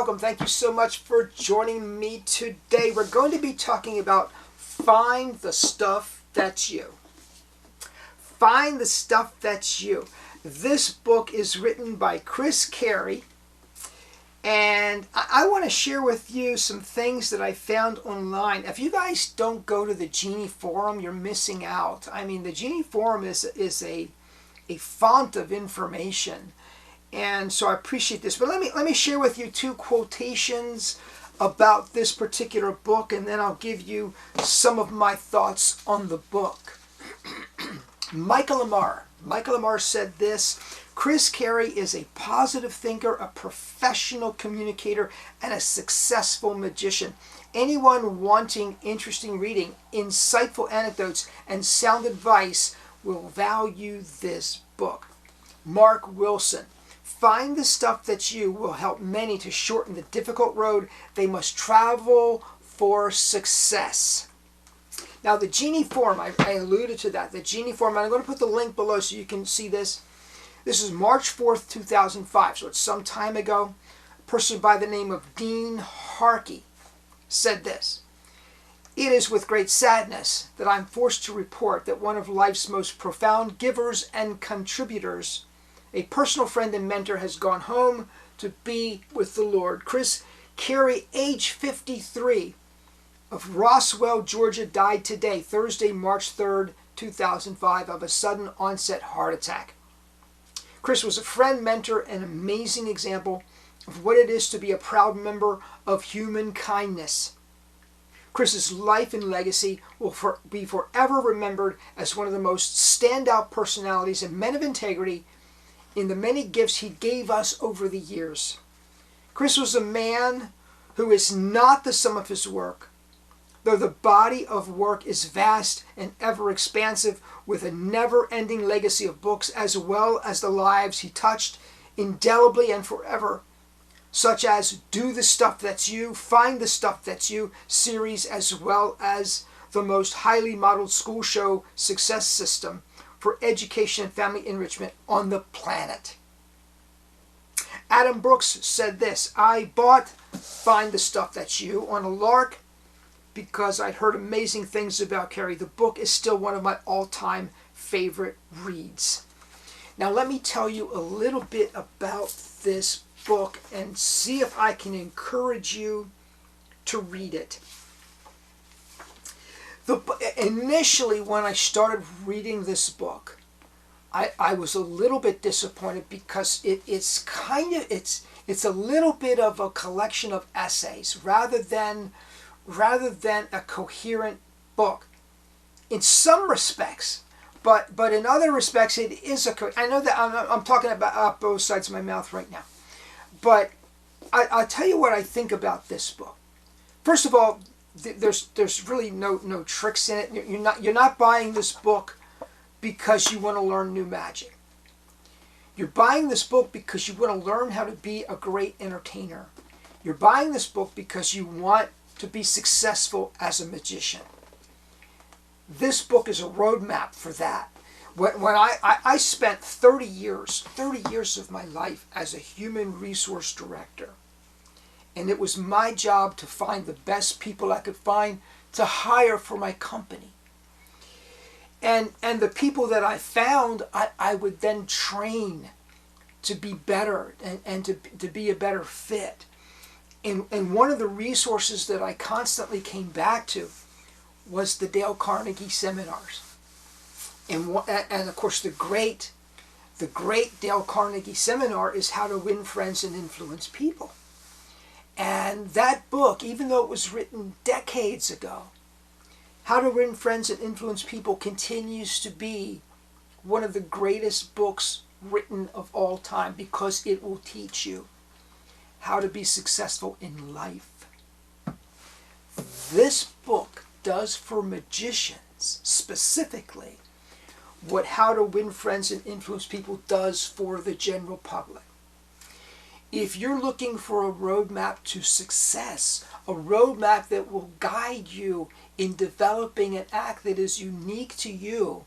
welcome. Thank you so much for joining me today. We're going to be talking about Find the Stuff That's You. Find the Stuff That's You. This book is written by Carey, and I want to share with you some things that I found online. If you guys don't go to the Genii Forum, you're missing out. I mean, the Genii Forum is a font of information. And so I appreciate this. But let me share with you two quotations about this particular book, and then I'll give you some of my thoughts on the book. Michael Ammar said this: Carey is a positive thinker, a professional communicator, and a successful magician. Anyone wanting interesting reading, insightful anecdotes, and sound advice will value this book. Mark Wilson: Find the Stuff That's You will help many to shorten the difficult road they must travel for success. Now, the Genii Forum, I alluded to that. The Genii Forum, and I'm going to put the link below so you can see this. This is March 4th, 2005, so it's some time ago. A person by the name of Dean Harkey said this: It is with great sadness that I'm forced to report that one of life's most profound givers and contributors, a personal friend and mentor, has gone home to be with the Lord. Carey, age 53, of Roswell, Georgia, died today, Thursday, March 3rd, 2005, of a sudden onset heart attack. Chris was a friend, mentor, and amazing example of what it is to be a proud member of human kindness. Chris's life and legacy will be forever remembered as one of the most standout personalities and men of integrity in the many gifts he gave us over the years. Chris was a man who is not the sum of his work, though the body of work is vast and ever expansive, with a never-ending legacy of books as well as the lives he touched indelibly and forever, such as Do the Stuff That's You, Find the Stuff That's You series, as well as the most highly modeled school show success system for education and family enrichment on the planet. Adam Brooks said this: I bought Find the Stuff That's You on a lark because I'd heard amazing things about Carey. The book is still one of my all-time favorite reads. Now let me tell you a little bit about this book and see if I can encourage you to read it. Initially, when I started reading this book, I was a little bit disappointed because it's a little bit of a collection of essays rather than a coherent book. In some respects, but in other respects, it is I know that I'm talking about both sides of my mouth right now, but I'll tell you what I think about this book. First of all, there's really no tricks in it. You're not buying this book because you want to learn new magic. You're buying this book because you want to learn how to be a great entertainer. You're buying this book because you want to be successful as a magician. This book is a roadmap for that. When I spent 30 years of my life as a human resource director. And it was my job to find the best people I could find to hire for my company. And the people that I found, I would then train to be better and to be a better fit. And one of the resources that I constantly came back to was the Dale Carnegie seminars. And of course the great Dale Carnegie seminar is How to Win Friends and Influence People. And that book, even though it was written decades ago, How to Win Friends and Influence People continues to be one of the greatest books written of all time because it will teach you how to be successful in life. This book does for magicians specifically what How to Win Friends and Influence People does for the general public. If you're looking for a roadmap to success, a roadmap that will guide you in developing an act that is unique to you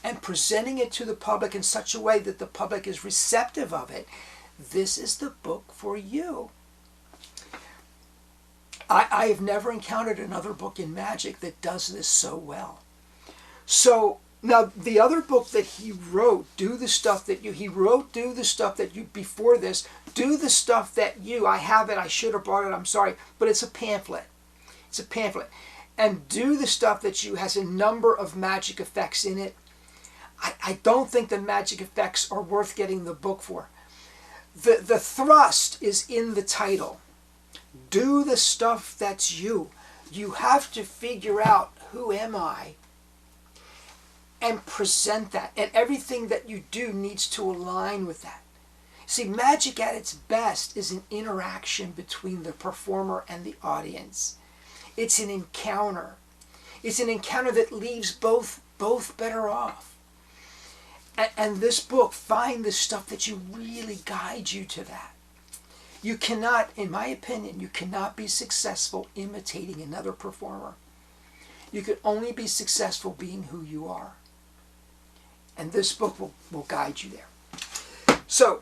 and presenting it to the public in such a way that the public is receptive of it, this is the book for you. I have never encountered another book in magic that does this so well. So now the other book that he wrote, Do the Stuff That You, he wrote Do the Stuff That You before this, Do the Stuff That You, I have it, I should have brought it, I'm sorry, but it's a pamphlet. It's a pamphlet. And Do the Stuff That You has a number of magic effects in it. I don't think the magic effects are worth getting the book for. The thrust is in the title. Do the stuff that's you. You have to figure out, who am I? And present that. And everything that you do needs to align with that. See, magic at its best is an interaction between the performer and the audience. It's an encounter. It's an encounter that leaves both better off. And this book, Find the Stuff That You, really guides you to that. You cannot, in my opinion, you cannot be successful imitating another performer. You can only be successful being who you are. And this book will guide you there. So,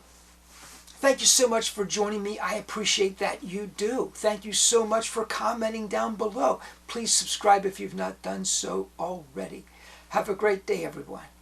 thank you so much for joining me. I appreciate that you do. Thank you so much for commenting down below. Please subscribe if you've not done so already. Have a great day, everyone.